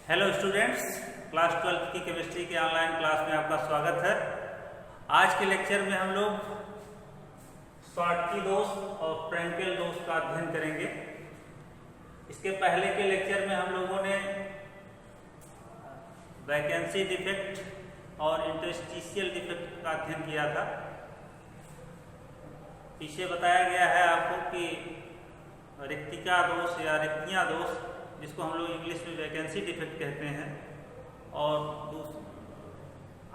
Hello students, class 12 की chemistry के online class में आपका स्वागत है। आज के लेक्चर में हम लोग शॉटकी दोष और फ्रैंकेल दोष का अध्ययन करेंगे। इसके पहले के लेक्चर में हम लोगों ने वैकेंसी डिफेक्ट और इंटरस्टिशियल डिफेक्ट का अध्ययन किया था। पीछे बताया गया है आपको कि रिक्तिका दोष या रिक्तियाँ दोष, जिसको हम लोग इंग्लिश में वैकेंसी डिफेक्ट कहते हैं, और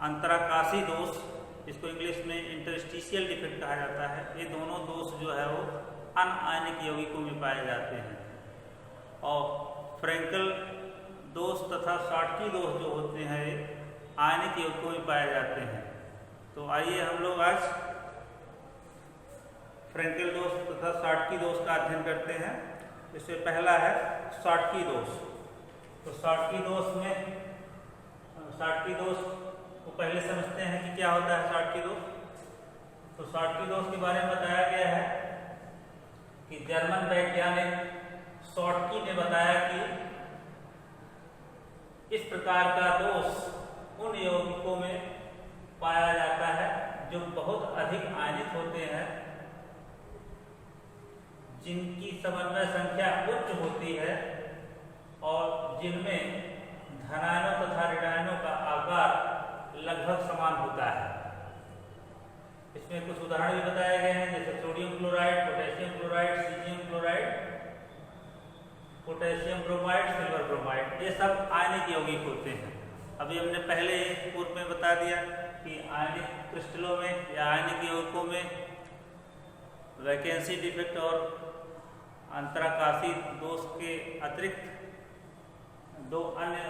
अंतराकाशी दोष, जिसको इंग्लिश में इंटरस्टिशियल डिफेक्ट कहा जाता है, ये दोनों दोष जो है वो अनआयनिक यौगिकों में पाए जाते हैं। और फ्रैंकेल दोष तथा शॉटकी दोष जो होते हैं ये आयनिक यौगिकों में पाए जाते हैं। तो आइए हम लोग आज फ्रैंकेल दोष तथा शॉटकी दोष का अध्ययन करते हैं। इससे पहला है शॉटकी दोष। तो शॉटकी दोष को पहले समझते हैं कि क्या होता है शॉटकी दोष। तो शॉटकी दोष के बारे में बताया गया है कि जर्मन वैज्ञानिक शॉटकी ने बताया कि इस प्रकार का दोष उन यौगिकों में पाया जाता है जो बहुत अधिक आयनित होते हैं, जिनकी समन्वय संख्या उच्च होती है और जिनमें धनायनों तथा ऋणायनों का आकार लगभग समान होता है। इसमें कुछ उदाहरण भी बताए गए हैं, जैसे sodium chloride, potassium chloride, caesium chloride, potassium bromide, silver bromide, ये सब आयनिक यौगिक होते हैं। अभी हमने पहले पूर्व में बता दिया कि आयनिक क्रिस्टलों में या आयनिक यौगिकों में वैकेंसी डिफेक्ट और अंतराकाशी दोष के अतिरिक्त दो अन्य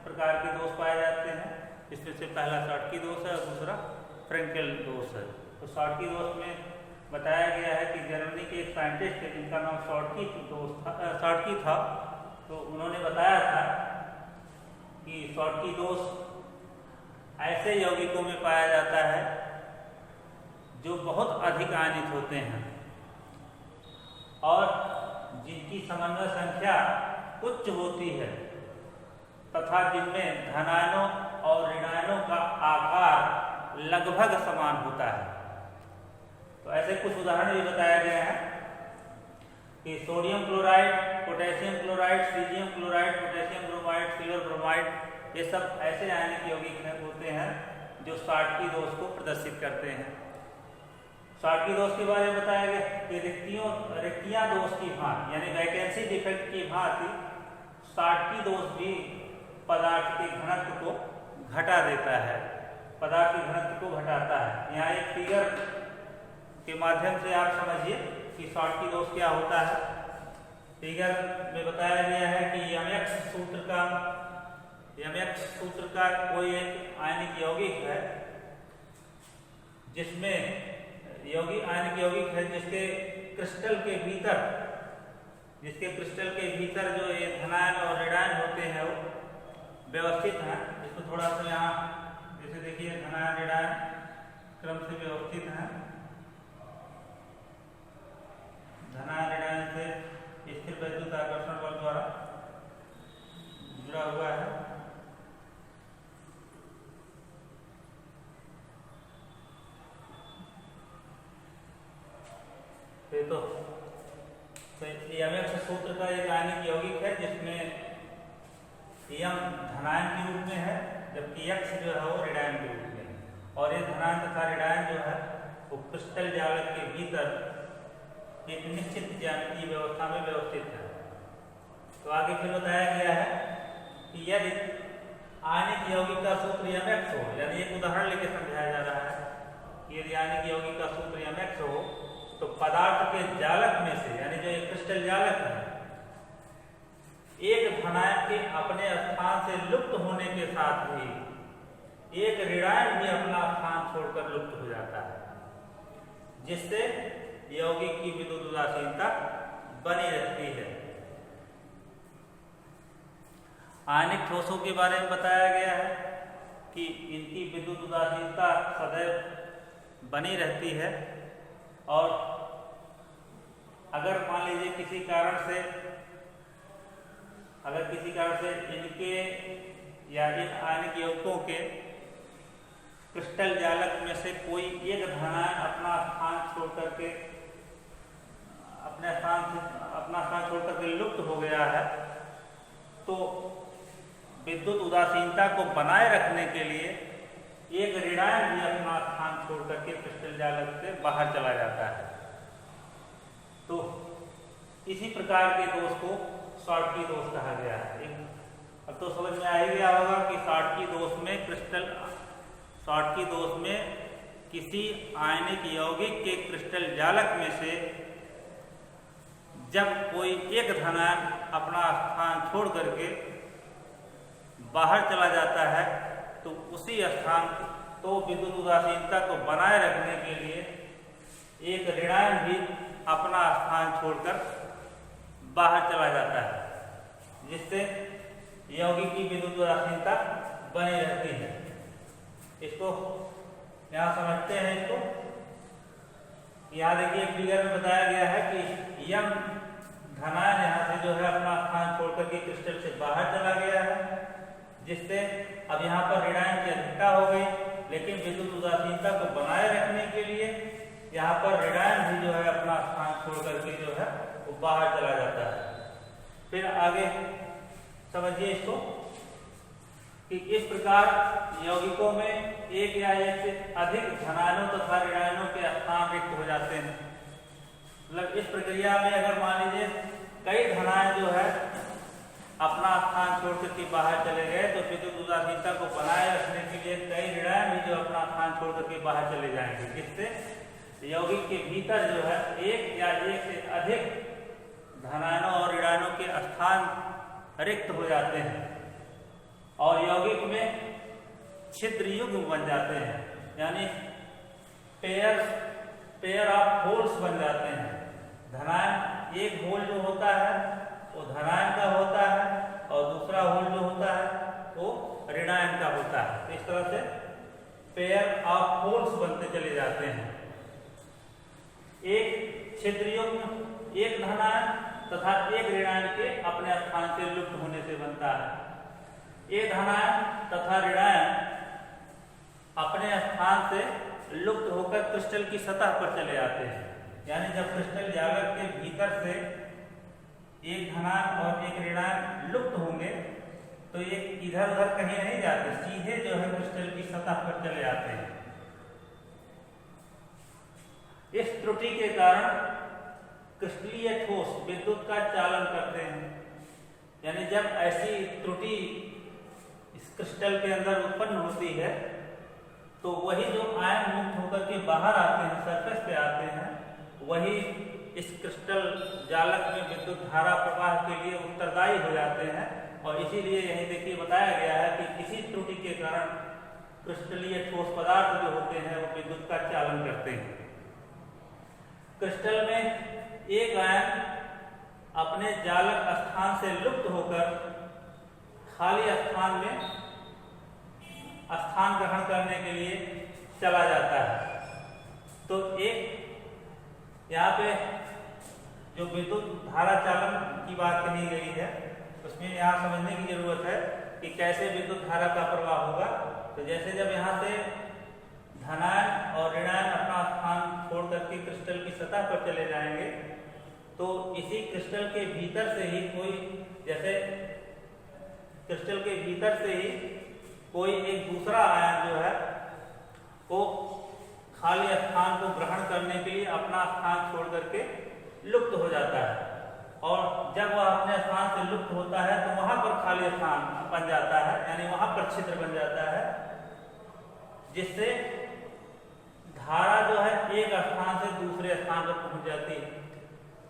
प्रकार के दोष पाए जाते हैं। इसमें से पहला शॉटकी दोष है और दूसरा फ्रैंकेल दोष है। तो शॉटकी दोष में बताया गया है कि जर्मनी के एक साइंटिस्ट थे जिनका नाम शॉटकी था। तो उन्होंने बताया था कि शॉटकी दोष ऐसे यौगिकों में पाया जाता है जो बहुत अधिक आयनित होते हैं और जिनकी समन्वय संख्या उच्च होती है तथा जिनमें धनायनों और ऋणायनों का आकार लगभग समान होता है। तो ऐसे कुछ उदाहरण भी बताया गया है कि sodium chloride, potassium chloride, caesium chloride, potassium bromide, silver bromide, ये सब ऐसे आयनिक यौगिक होते हैं जो शॉटकी दोष को प्रदर्शित करते हैं। शॉटकी दोष के बारे में बताया गया कि रिक्तियाँ दोष की भांति यानी वैकेंसी डिफेक्ट की भांति शॉटकी दोष भी पदार्थ के घनत्व को घटा देता है, पदार्थ के घनत्व को घटाता है। यहाँ एक फिगर के माध्यम से आप समझिए कि शॉटकी दोष क्या होता है। फिगर में बताया गया है कि यमएक्स सूत्र का कोई एक आयनिक यौगिक है जिसमें आयनिक यौगिक है जिसके क्रिस्टल के भीतर जो ये धनायन और ऋणायन होते हैं वो व्यवस्थित हैं। इसको थोड़ा सा यहाँ जैसे देखिए, धनायन ऋणायन क्रम से व्यवस्थित हैं, धनायन ऋणायन से स्थिर वैद्युत आकर्षण बल द्वारा जुड़ा हुआ है। तो यमएक्स सूत्र का एक आयनिक यौगिक है जिसमें यम धनायन के रूप में है, जबकि एक्स जो है वो ऋणायन के रूप में है। और ये धनायन तथा ऋणायन जो है वो क्रिस्टल जालक के भीतर एक निश्चित ज्यामितीय व्यवस्था में व्यवस्थित है। तो आगे फिर बताया गया है कि यदि आयनिक यौगिक का सूत्र यमएक्स हो, यानी एक उदाहरण लेके समझाया जा रहा है कि यदि आयनिक यौगिक का सूत्र यमएक्स हो तो पदार्थ के जालक में से, यानी जो एक क्रिस्टल जालक है, एक धनायन के अपने स्थान से लुप्त होने के साथ ही एक ऋणायन भी अपना स्थान छोड़कर लुप्त हो जाता है, जिससे यौगिक की विद्युत उदासीनता बनी रहती है। आयनिक ठोसों के बारे में बताया गया है कि इनकी विद्युत उदासीनता सदैव बनी रहती है और अगर मान लीजिए किसी कारण से अगर किसी कारण से इनके या इन आयनिक यौगिकों के क्रिस्टल जालक में से कोई एक धनायन अपना स्थान छोड़ करके लुप्त हो गया है, तो विद्युत उदासीनता को बनाए रखने के लिए एक ऋणायन भी अपना स्थान छोड़ करके क्रिस्टल जालक से बाहर चला जाता है। तो इसी प्रकार के दोष को शॉर्टकी दोष कहा गया है। अब तो समझ में आ ही गया होगा कि शॉर्टकी दोष में किसी आयनिक यौगिक के क्रिस्टल जालक में से जब कोई एक धनायन अपना स्थान छोड़ करके बाहर चला जाता है, तो उसी स्थान तो विद्युत उदासीनता को बनाए रखने के लिए एक ऋणायन भी अपना स्थान छोड़कर बाहर चला जाता है, जिससे यौगिक की विद्युत उदासीनता बनी रहती है। इसको यहाँ समझते हैं। इसको यहाँ देखिए फिगर में बताया गया है कि यम धनायन यहाँ से जो है अपना स्थान छोड़ करके क्रिस्टल से बाहर चला गया है, जिससे अब यहाँ पर ऋणायन की अधिकता हो गई, लेकिन विद्युत उदासीनता को बनाए रखने के लिए यहाँ पर ऋणायन भी जो है अपना स्थान छोड़ करके जो है वो बाहर चला जाता है। फिर आगे समझिए इसको कि इस प्रकार यौगिकों में एक या एक से अधिक धनायनों तथा ऋणायनों के स्थान रिक्त हो जाते हैं। मतलब इस प्रक्रिया में अगर मान लीजिए कई धनायन जो है अपना स्थान छोड़ करके बाहर चले गए, तो विद्युत उदासीनता को बनाए रखने के लिए कई ऋणायन भी जो अपना स्थान छोड़ करके बाहर चले जाएंगे, जिससे यौगिक के भीतर जो है एक या एक से अधिक धनायनों और ऋणायनों के स्थान रिक्त हो जाते हैं और यौगिक में छिद्र युग्म बन जाते हैं, यानी पेयर ऑफ होल्स बन जाते हैं। धनायन एक होल जो होता है वो धनायन का होता है और दूसरा होल जो होता है वो ऋणायन का होता है। इस तरह से पेयर ऑफ होल्स बनते चले जाते हैं। एक छिद्र युग्म एक धनायन तथा एक ऋणायन के अपने स्थान से लुप्त होने से बनता है। एक धनायन तथा ऋणायन अपने स्थान से लुप्त होकर क्रिस्टल की सतह पर चले आते हैं, यानी जब क्रिस्टल जालक के भीतर से एक धनायन और एक ऋणायन लुप्त होंगे तो ये इधर उधर कहीं नहीं जाते, सीधे जो है क्रिस्टल की सतह पर चले आते हैं। इस त्रुटि के कारण क्रिस्टलीय ठोस विद्युत का चालन करते हैं, यानी जब ऐसी त्रुटि इस क्रिस्टल के अंदर उत्पन्न होती है तो वही जो आयन मुक्त होकर के बाहर आते हैं, सरफेस पे आते हैं, वही इस क्रिस्टल जालक में विद्युत धारा प्रवाह के लिए उत्तरदायी हो जाते हैं। और इसीलिए यही देखिए बताया गया है कि किसी त्रुटि के कारण क्रिस्टलीय ठोस पदार्थ जो होते हैं वो विद्युत का चालन करते हैं। क्रिस्टल में एक आयन अपने जालक स्थान से लुप्त होकर खाली स्थान में स्थान ग्रहण करने के लिए चला जाता है। तो एक यहाँ पे जो विद्युत धारा चालन की बात कही गई है उसमें यहाँ समझने की जरूरत है कि कैसे विद्युत धारा का प्रवाह होगा। तो जैसे जब यहाँ से धनायन और ऋणायन अपना स्थान छोड़ करके क्रिस्टल की सतह पर चले जाएंगे, तो इसी क्रिस्टल के भीतर से ही कोई एक दूसरा आयन जो है वो खाली स्थान को ग्रहण करने के लिए अपना स्थान छोड़ करके लुप्त हो जाता है। और जब वह अपने स्थान से लुप्त होता है तो वहां पर खाली स्थान बन जाता है, यानी वहां पर छिद्र बन जाता है, जिससे धारा जो है एक स्थान से दूसरे स्थान पर पहुंच जाती है।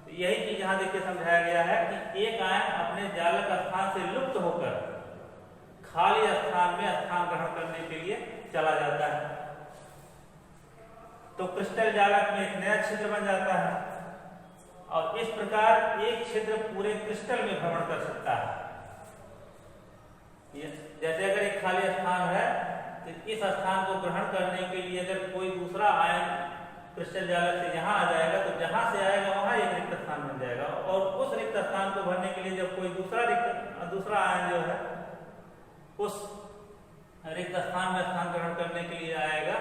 तो यही चीज यहाँ देखिए समझाया गया है कि एक आयन अपने जालक स्थान से लुप्त होकर खाली स्थान में स्थान ग्रहण करने के लिए चला जाता है, तो क्रिस्टल जालक में एक नया छिद्र बन जाता है और इस प्रकार एक छिद्र पूरे क्रिस्टल में भ्रमण कर सकता है। जैसे अगर एक खाली स्थान है तो इस स्थान को ग्रहण करने के लिए अगर कोई दूसरा आयन क्रिस्टल जालक से यहाँ आ जाएगा तो जहां से आएगा वहां एक रिक्त स्थान बन जाएगा, और उस रिक्त स्थान को भरने के लिए जब कोई दूसरा दूसरा आयन जो है उस रिक्त स्थान में स्थान ग्रहण करने के लिए आएगा,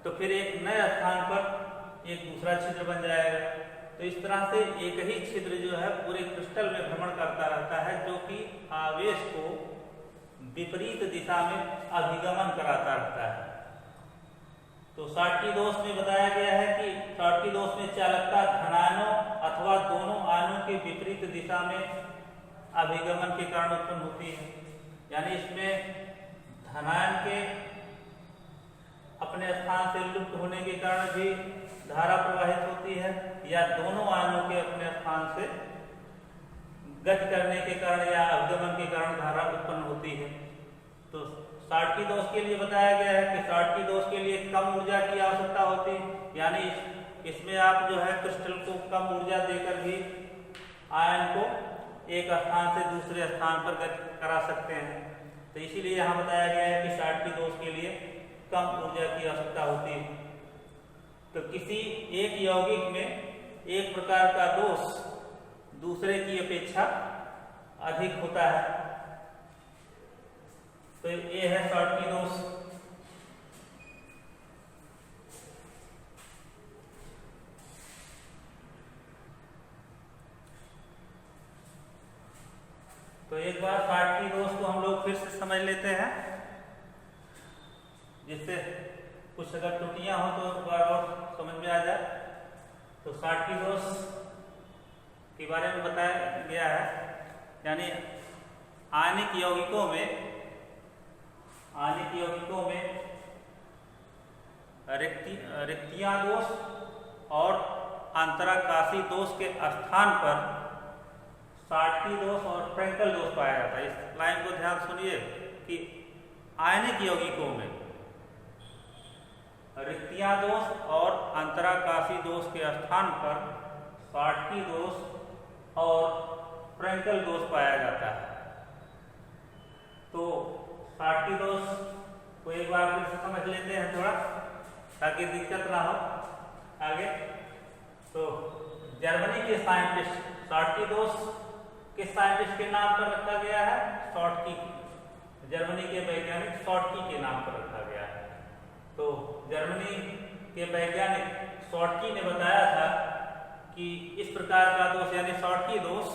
तो फिर एक नए स्थान पर एक दूसरा छिद्र बन जाएगा। तो इस तरह से एक ही छिद्र जो है पूरे क्रिस्टल में भ्रमण करता रहता है, जो कि आवेश को विपरीत दिशा में अभिगमन कराता रहता है। तो शॉटकी दोष में बताया गया है कि शॉटकी दोष में चालकता धनायनों अथवा दोनों आयनों के विपरीत दिशा में अभिगमन के कारण उत्पन्न होती है। यानी इसमें धनायन के अपने स्थान से लुप्त होने के कारण भी धारा प्रवाहित होती है, या दोनों आयनों के अपने स्थान से गति करने के कारण या अभिगमन के कारण धारा उत्पन्न होती है। तो शॉटकी दोष के लिए बताया गया है कि शॉटकी दोष के लिए कम ऊर्जा की आवश्यकता होती है, यानी इसमें आप जो है क्रिस्टल को कम ऊर्जा देकर भी आयन को एक स्थान से दूसरे स्थान पर गति करा सकते हैं। तो इसीलिए यहाँ बताया गया है कि शॉटकी दोष के लिए कम ऊर्जा की आवश्यकता होती है। तो किसी एक यौगिक में एक प्रकार का दोष दूसरे की अपेक्षा अधिक होता है, तो ये है शॉटकी दोष। तो एक बार शॉटकी दोष को हम लोग फिर से समझ लेते हैं, जिससे कुछ अगर त्रुटियां हो तो बार बार समझ में आ जाए। तो शॉटकी दोष के बारे में बताया गया है, यानी आयनिक यौगिकों में रिक्तियां दोष और अंतराकाशी दोष के स्थान पर शॉटकी दोष और फ्रैंकल दोष पाया जाता है। इस लाइन को ध्यान सुनिए कि आयनिक यौगिकों में रिक्तियां दोष और अंतराकाशी दोष के स्थान पर शॉटकी दोष और फ्रैंकल दोष पाया जाता है। तो शॉटकी दोष को एक बार फिर से समझ लेते हैं थोड़ा, ताकि दिक्कत ना हो आगे। तो जर्मनी के साइंटिस्ट शॉटकी दोष किस साइंटिस्ट के नाम पर रखा गया है? शॉटकी, जर्मनी के वैज्ञानिक शॉटकी के नाम पर रखा गया है। तो जर्मनी के वैज्ञानिक शॉटकी ने बताया था कि इस प्रकार का दोष यानी शॉटकी दोष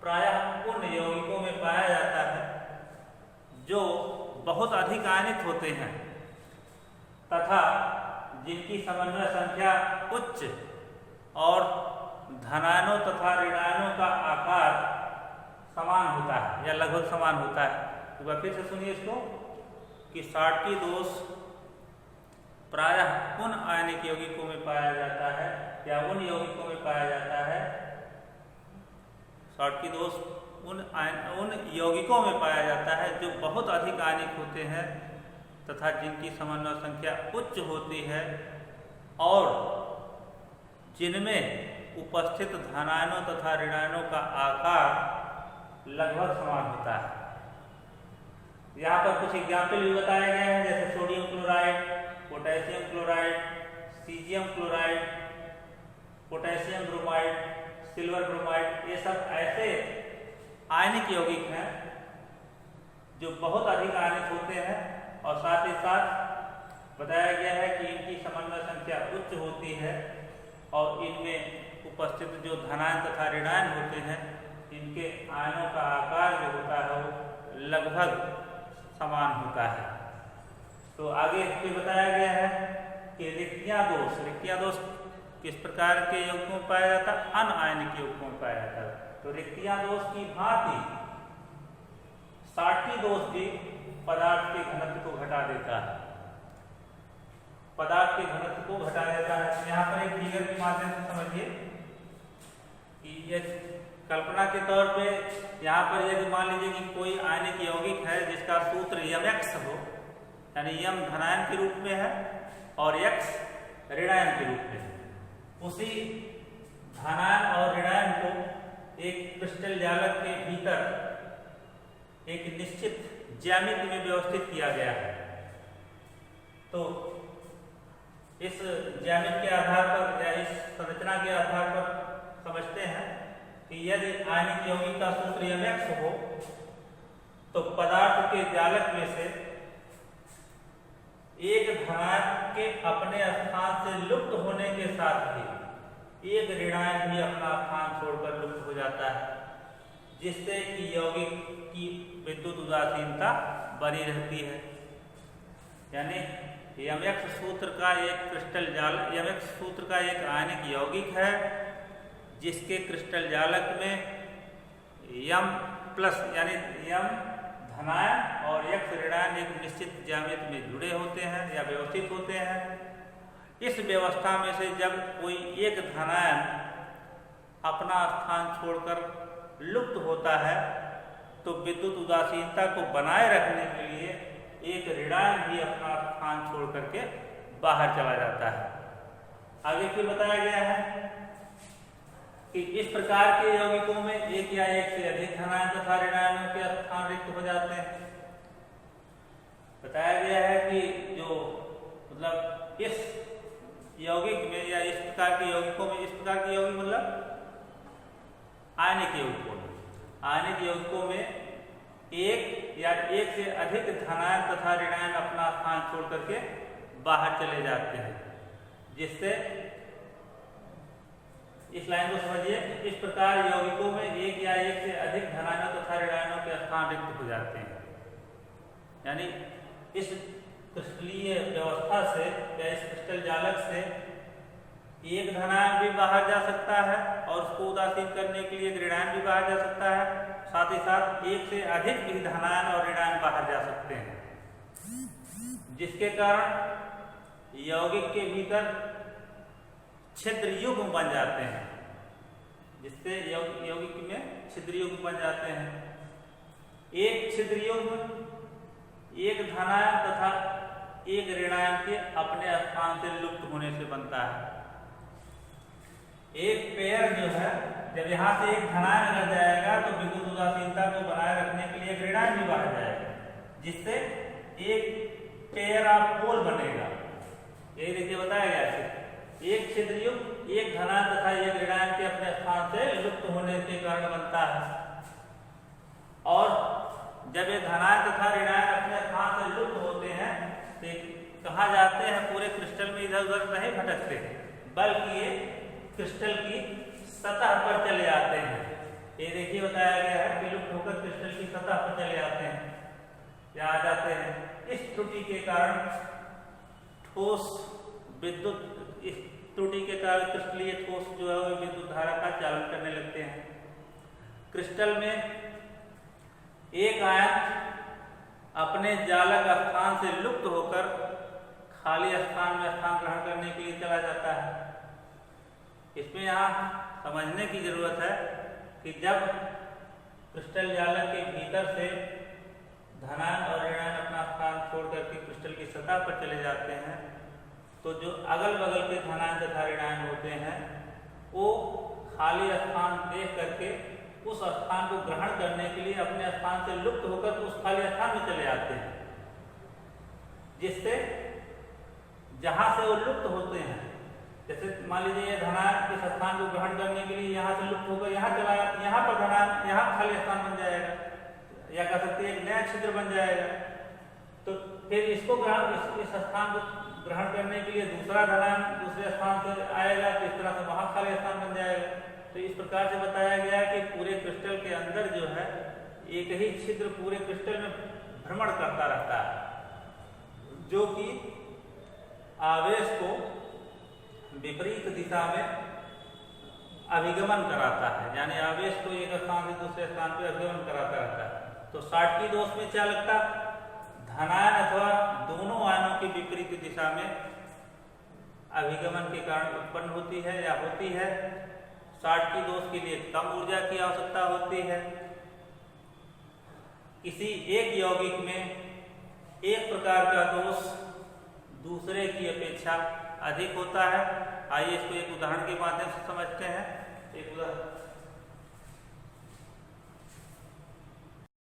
प्रायः उन यौगिकों में पाया जाता है जो बहुत अधिक आयनित होते हैं तथा जिनकी समन्वय संख्या उच्च और धनायनों तथा ऋणायनों का आकार समान होता है या लगभग समान होता है। तो फिर से सुनिए इसको कि शॉटकी दोष प्रायः उन आयनिक यौगिकों में पाया जाता है या उन यौगिकों में पाया जाता है। शॉटकी दोष उन यौगिकों में पाया जाता है जो बहुत अधिक आयनिक होते हैं तथा जिनकी समन्वय संख्या उच्च होती है और जिनमें उपस्थित धनायनों तथा ऋणायनों का आकार लगभग समान होता है। यहाँ पर कुछ एग्जाम्पल भी बताए गए हैं, जैसे sodium chloride, potassium chloride, caesium chloride, potassium bromide, silver bromide. ये सब ऐसे आयनिक यौगिक हैं जो बहुत अधिक आयनिक होते हैं और साथ ही साथ बताया गया है कि इनकी समन्वय संख्या उच्च होती है और इनमें उपस्थित जो धनायन तथा ऋणायन होते हैं इनके आयनों का आकार जो होता है वो लगभग समान होता है। तो आगे फिर बताया गया है कि रिक्तियां दोष किस प्रकार के यौगिकों में पाया जाता है? अनआयनिक यौगिकों में पाया जाता है। तो रिक्तियां दोष की भांति शॉटकी दोष भी पदार्थ के घनत्व को घटा देता है, पदार्थ के घनत्व को घटा देता है। यहाँ पर एक फिगर के माध्यम से समझिए कि ये कल्पना के तौर पे यहाँ पर यदि मान लीजिए कि कोई आयनिक यौगिक है जिसका सूत्र Mx हो, यानी M धनायन के रूप में है और X ऋणायन के रूप में है। उसी धनायन और ऋणायन को एक क्रिस्टल जालक के भीतर एक निश्चित ज्यामिति में व्यवस्थित किया गया है। तो इस ज्यामिति के आधार पर या इस संरचना के आधार पर समझते हैं कि यदि आयनिक यौगिक का सूत्र mx हो तो पदार्थ के जालक में से एक धनायन के अपने स्थान से लुप्त होने के साथ ही एक ऋणायन भी अपना स्थान छोड़कर लुप्त हो जाता है, जिससे कि यौगिक की विद्युत उदासीनता बनी रहती है। यानी mx सूत्र का एक क्रिस्टल जालक, mx सूत्र का एक आयनिक यौगिक है जिसके क्रिस्टल जालक में m प्लस यानी m धनायन और x ऋणायन एक निश्चित ज्यामिति में जुड़े होते हैं या व्यवस्थित होते हैं। इस व्यवस्था में से जब कोई एक धनायन अपना स्थान छोड़कर लुप्त होता है तो विद्युत उदासीनता को बनाए रखने के लिए एक ऋणायन भी अपना स्थान छोड़ करके बाहर चला जाता है। आगे फिर बताया गया है कि इस प्रकार के यौगिकों में एक या एक से अधिक धनायन तथा ऋणायनों के स्थान रिक्त हो जाते हैं। बताया गया है कि जो मतलब इस यौगिक में या इस प्रकार के यौगिकों में, इस प्रकार के यौगिक मतलब आयनिक यौगिकों में एक या एक से अधिक धनायन तथा ऋणायन अपना स्थान छोड़ करके बाहर चले जाते हैं, जिससे इस लाइन को समझिए। इस प्रकार यौगिकों में एक या एक से अधिक धनायनों तथा ऋणायनों के स्थान रिक्त हो जाते हैं। यानी इस क्रिस्टलीय व्यवस्था से या इस क्रिस्टल जालक से एक धनायन भी बाहर जा सकता है और उसको उदासीन करने के लिए एक ऋणायन भी बाहर जा सकता है, साथ ही साथ एक से अधिक भी धनायन और ऋणायन बाहर जा सकते हैं, जिसके कारण यौगिक के भीतर छिद्र युग्म बन जाते हैं, जिससे यौगिक में छिद्र युग्म बन जाते हैं। एक छिद्र युग्म एक धनायन तथा एक ऋणायन के अपने स्थान से लुप्त होने से बनता है। एक पेयर जो है जब यहाँ से एक धनायन अगर जाएगा तो विद्युत उदासीनता को बनाए रखने के लिए एक ऋणायन भी बाहर जाएगा, जिससे एक पेयर ऑफ पोल बनेगा। यही देखिए बताया गया है, एक छिद्र युग्म एक धनायन तथा एक ऋणायन के अपने स्थान से लुप्त होने के कारण बनता है। और जब ये धनायन तथा ऋणायन अपने स्थान से लुप्त होते हैं तो कहाँ जाते हैं, पूरे क्रिस्टल में इधर उधर नहीं भटकते, बल्कि ये क्रिस्टल की सतह पर चले आते हैं। ये देखिए बताया गया है कि लुप्त होकर क्रिस्टल की सतह पर चले आते हैं या आ जाते हैं। इस त्रुटि के कारण ठोस विद्युत, इस त्रुटि के कारण क्रिस्टलीय ठोस जो है वो विद्युत धारा का चालन करने लगते हैं। क्रिस्टल में एक आयन अपने जालक स्थान से लुप्त होकर खाली स्थान में स्थान ग्रहण करने के लिए चला जाता है। इसमें यहाँ समझने की जरूरत है कि जब क्रिस्टल जालक के भीतर से धनायन और ऋणायन अपना स्थान छोड़ करके क्रिस्टल की सतह पर चले जाते हैं तो जो अगल बगल के धनायन तथा ऋणायन होते हैं वो खाली स्थान देख करके उस स्थान को ग्रहण करने के लिए अपने स्थान से लुप्त होकर उस खाली स्थान में चले आते हैं, जिससे जहां से वो लुप्त होते हैं, जैसे मान लीजिए ये धनायन इस स्थान को ग्रहण करने के लिए यहाँ से लुप्त होकर यहाँ चला, यहाँ पर धनायन, यहाँ खाली स्थान बन जाएगा या कह सकते हैं एक नया छिद्र बन जाएगा। तो फिर इसको इस स्थान को ग्रहण करने के लिए दूसरा धनायन दूसरे स्थान से आएगा, तो इस तरह से वहां खाली स्थान बन जाएगा। तो इस प्रकार से बताया गया है कि पूरे क्रिस्टल के अंदर जो है एक ही छिद्र पूरे क्रिस्टल में भ्रमण करता रहता है, जो कि आवेश को विपरीत दिशा में अभिगमन कराता है, यानी आवेश को एक स्थान से दूसरे स्थान पर अभिगमन कराता रहता है। तो शॉटकी दोष में चालकता धनायन अथवा दोनों आयनों की विपरीत दिशा में अभिगमन के कारण उत्पन्न होती है या होती है। शॉटकी दोष के लिए कम ऊर्जा की आवश्यकता होती है। किसी एक यौगिक में एक प्रकार का दोष दूसरे की अपेक्षा अधिक होता है। आइए इसको एक उदाहरण के माध्यम से समझते हैं। एक उदाहरण